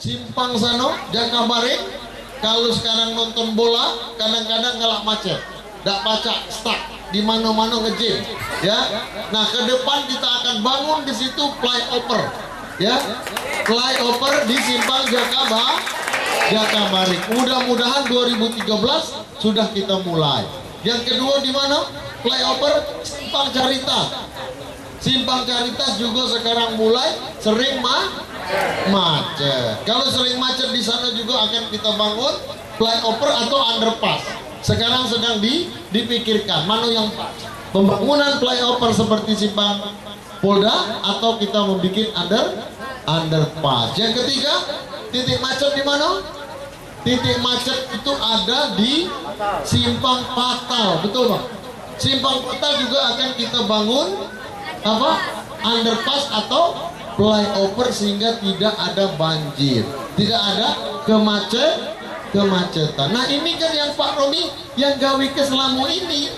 Simpang Sano, Jakabaring. Kalau sekarang nonton bola, kadang-kadang ngelak macet, nggak pacak, stuck di mana-mana ngejim, ya. Nah, ke depan kita akan bangun di situ flyover, ya, flyover di Simpang Jakabaring. Mudah-mudahan 2013 sudah kita mulai. Yang kedua di mana? Flyover Simpang Caritas. Simpang Caritas juga sekarang mulai sering macet. Kalau sering macet di sana juga akan kita bangun flyover atau underpass. Sekarang sedang dipikirkan mana yang pas. Pembangunan flyover seperti Simpang Polda atau kita membuat underpass. Yang ketiga, titik macet di mana? Titik macet itu ada di Simpang Patal, betul Pak? Simpang Patal juga akan kita bangun apa? Underpass atau flyover sehingga tidak ada banjir, tidak ada kemacetan. Nah, ini kan yang Pak Romi yang gawe ke selama ini.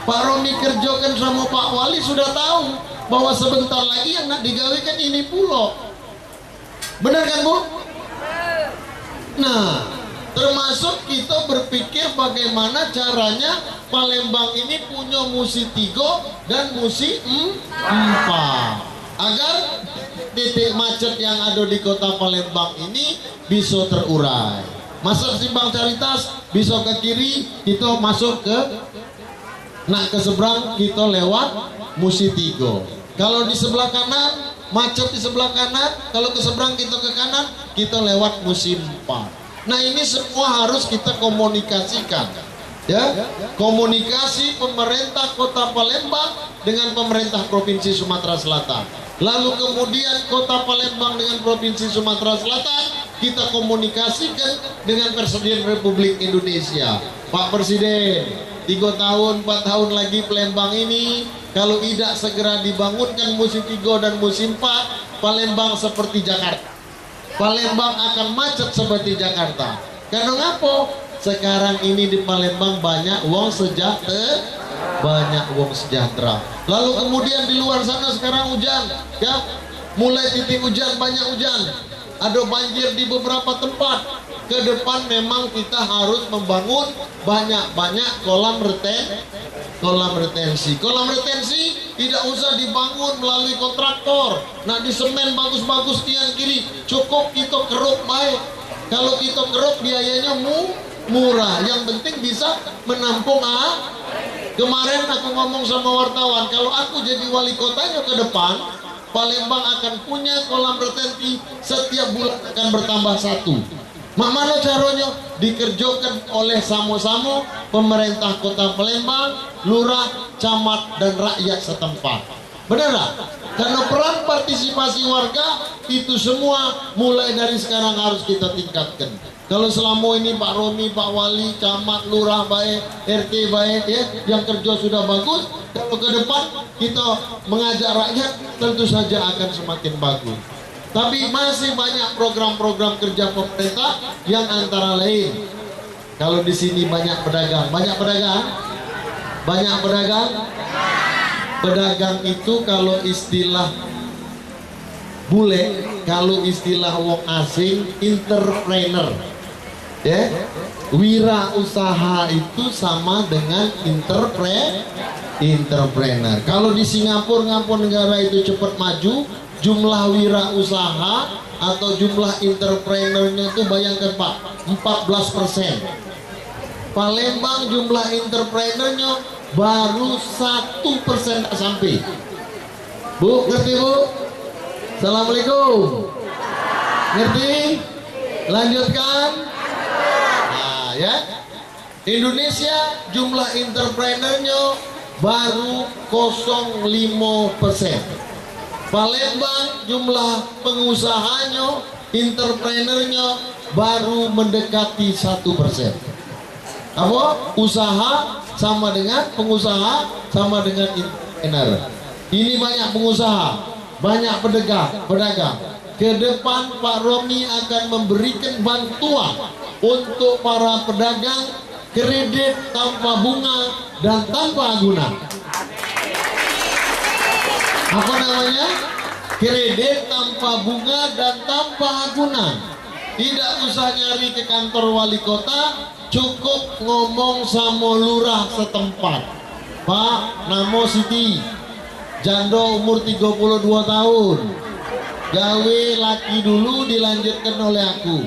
Pak Romi kerjakan sama Pak Wali sudah tahu bahwa sebentar lagi yang nak digawekan ini pulau. Benar kan Bu? Nah, termasuk kita berpikir bagaimana caranya Palembang ini punya musi 3 dan musi 4 agar titik macet yang ada di kota Palembang ini bisa terurai. Masuk Simpang Caritas bisa ke kiri, kita masuk ke ke seberang kita lewat musi 3. Kalau di sebelah kanan macet di sebelah kanan, kalau ke seberang kita ke kanan, kita lewat musi 4. Nah, ini semua harus kita komunikasikan, ya. Komunikasi pemerintah Kota Palembang dengan pemerintah Provinsi Sumatera Selatan. Lalu kemudian Kota Palembang dengan Provinsi Sumatera Selatan kita komunikasikan dengan Presiden Republik Indonesia. Pak Presiden, 3 tahun 4 tahun lagi Palembang ini kalau tidak segera dibangunkan musim 3 dan musim 4, Palembang seperti Jakarta. Palembang akan macet seperti Jakarta. Karena ngapa? Sekarang ini di Palembang banyak uang sejahtera. Lalu kemudian di luar sana sekarang hujan, ya. Mulai titik hujan, banyak hujan. Ada banjir di beberapa tempat. Ke depan memang kita harus membangun banyak-banyak kolam retensi. Kolam retensi tidak usah dibangun melalui kontraktor. Nah, di semen bagus-bagus tiang kiri, cukup kita keruk baik. Kalau kita keruk biayanya murah. Yang penting bisa menampung Kemarin aku ngomong sama wartawan, kalau aku jadi wali kotanya ke depan, Palembang akan punya kolam retensi setiap bulan akan bertambah 1. Mana caranya? Dikerjakan oleh sama-sama pemerintah Kota Palembang, lurah, camat, dan rakyat setempat. Benar tak? Karena peran partisipasi warga itu semua mulai dari sekarang harus kita tingkatkan. Kalau selama ini Pak Romi, Pak Wali, camat, lurah baik, RT baik, ya, yang kerja sudah bagus. Kalau ke depan kita mengajak rakyat, tentu saja akan semakin bagus. Tapi masih banyak program-program kerja pemerintah yang antara lain. Kalau di sini banyak pedagang, pedagang itu kalau istilah bule, kalau istilah wong asing entrepreneur, ya. Wira usaha itu sama dengan entrepreneur. Kalau di Singapura negara itu cepat maju, jumlah wira usaha atau jumlah entrepreneurnya itu bayangkan Pak, 14%. Palembang jumlah entrepreneurnya baru 1% tak sampai. Bu, ngerti Bu? Assalamualaikum. Ngerti? Lanjutkan. Nah, ya. Indonesia jumlah entrepreneurnya baru 0,5%. Palembang jumlah pengusahanya, entrepreneurnya baru mendekati 1%. Apa? Usaha sama dengan pengusaha sama dengan entrepreneur. Ini banyak pengusaha, banyak pedagang. Ke depan Pak Romi akan memberikan bantuan untuk para pedagang, kredit tanpa bunga dan tanpa agunan. Apa namanya? Kredit tanpa bunga dan tanpa agunan. Tidak usah nyari ke kantor wali kota, cukup ngomong sama lurah setempat. Pak, namo Siti, janda umur 32 tahun, gawe laki dulu dilanjutkan oleh aku.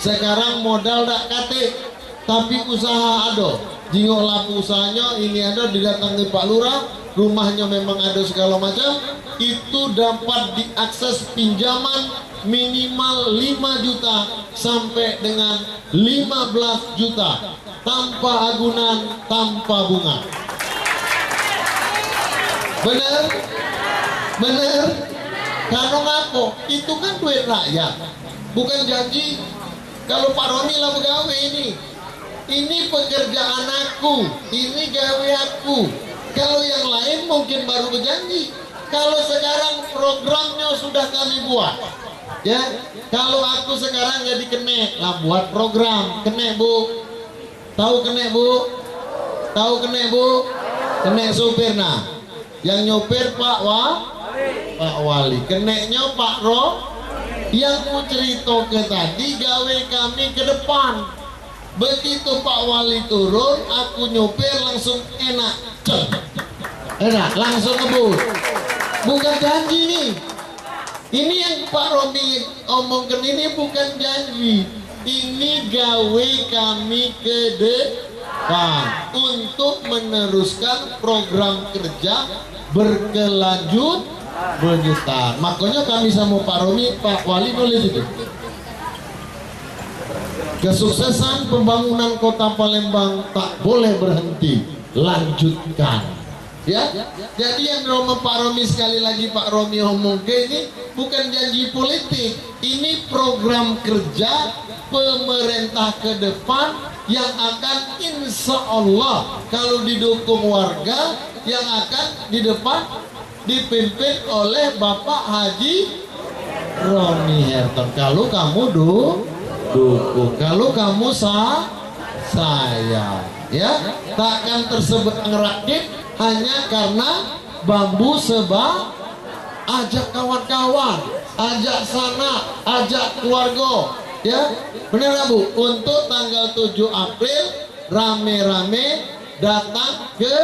Sekarang modal dak kate, tapi usaha ada. Jingok laku usahanya, ini ada, didatangi Pak Lurah, rumahnya memang ada segala macam, itu dapat diakses pinjaman minimal 5 juta sampai dengan 15 juta tanpa agunan, tanpa bunga. Bener? Bener? Karena ngapo? Itu kan duit rakyat, bukan janji. Kalau Pak Romi lah pegawai ini pekerjaan aku, ini gawe aku. Kalau yang lain mungkin baru berjanji. Kalau sekarang programnya sudah kami buat, ya. Kalau aku sekarang jadi kene lah buat program, kene bu, tahu kene bu, tahu kene bu, kene supir. Nah, yang nyopir Pak Wali, keneknya Pak Ro. Yang ku cerita ke tadi gawe kami ke depan. Begitu Pak Wali turun, aku nyopir langsung enak, enak langsung ngebut. Bukan janji nih. Ini yang Pak Romi omongkan ini bukan janji. Ini gawe kami ke depan untuk meneruskan program kerja berkelanjutan. Makanya kami sama Pak Romi, Pak Wali nulis itu. Kesuksesan pembangunan kota Palembang tak boleh berhenti, lanjutkan. Ya, jadi yang Pak Romi sekali lagi Pak Romi ngomong ini bukan janji politik, ini program kerja pemerintah ke depan yang akan insya Allah kalau didukung warga yang akan di depan dipimpin oleh Bapak Haji Romi Herton. Kalau kamu dukung, kalau kamu saya, ya, takkan tersebut ngerakit hanya karena bambu sebab. Ajak kawan-kawan, ajak sana, ajak keluarga, ya, benar nggak Bu? Untuk tanggal 7 April rame-rame datang ke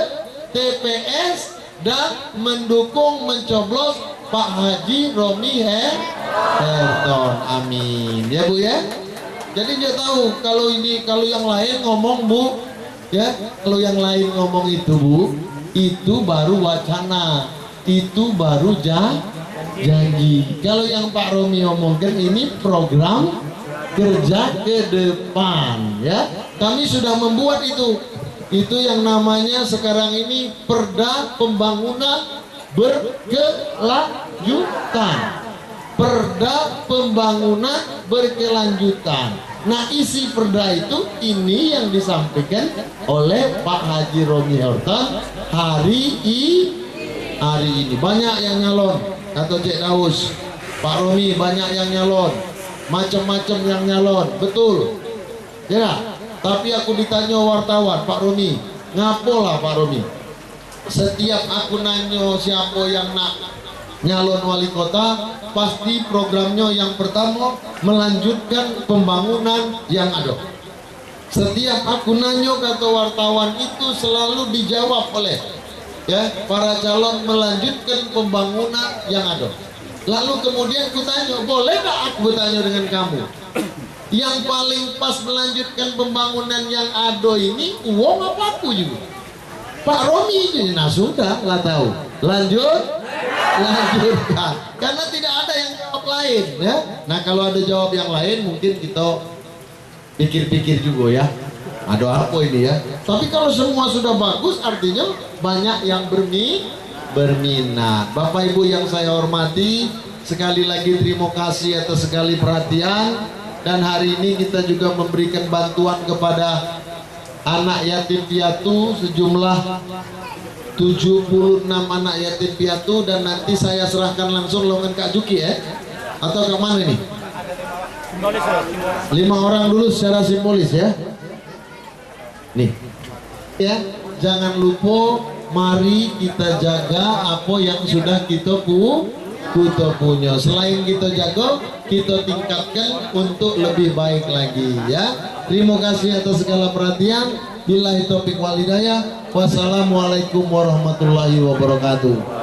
TPS dan mendukung mencoblos Pak Haji Romi Herton. Amin ya Bu ya. Jadi dia tahu kalau yang lain ngomong Bu, ya, kalau yang lain ngomong itu Bu, itu baru wacana, itu baru janji. Kalau yang Pak Romi omongkan ini program kerja ke depan, ya. Kami sudah membuat itu yang namanya sekarang ini Perda Pembangunan Berkelanjutan. Perda Pembangunan Berkelanjutan. Nah, isi perda itu ini yang disampaikan oleh Pak Haji Romi Herton hari ini. Banyak yang nyalon, kata Cik Daus. Pak Romi banyak yang nyalon, macam-macam yang nyalon, betul ya. Tapi aku ditanya wartawan, Pak Romi, ngapolah Pak Romi, setiap aku nanya siapa yang nak nyalon wali kota, pasti programnya yang pertama melanjutkan pembangunan yang ada. Setiap aku nanya, kata wartawan, itu selalu dijawab oleh, ya, para calon melanjutkan pembangunan yang ada. Lalu kemudian kutanya, boleh gak aku bertanya dengan kamu, yang paling pas melanjutkan pembangunan yang ada ini uang apa aku juga? Pak Romi itu. Nah sudah lah, tahu, lanjutkan, karena tidak ada yang jawab lain, ya. Nah kalau ada jawab yang lain mungkin kita pikir-pikir juga, ya, ada apa ini, ya. Tapi kalau semua sudah bagus, artinya banyak yang berminat. Bapak Ibu yang saya hormati, sekali lagi terima kasih atas sekali perhatian. Dan hari ini kita juga memberikan bantuan kepada anak yatim piatu sejumlah 76 anak yatim piatu, dan nanti saya serahkan langsung dengan Kak Juki, ya, atau ke mana ini? 5 orang dulu secara simbolis, ya. Nih, ya, jangan lupa, mari kita jaga apa yang sudah kita kuto punya. Selain kita jago, kita tingkatkan untuk lebih baik lagi ya. Terima kasih atas segala perhatian. Billahi taufik wal hidayah. Wassalamualaikum warahmatullahi wabarakatuh.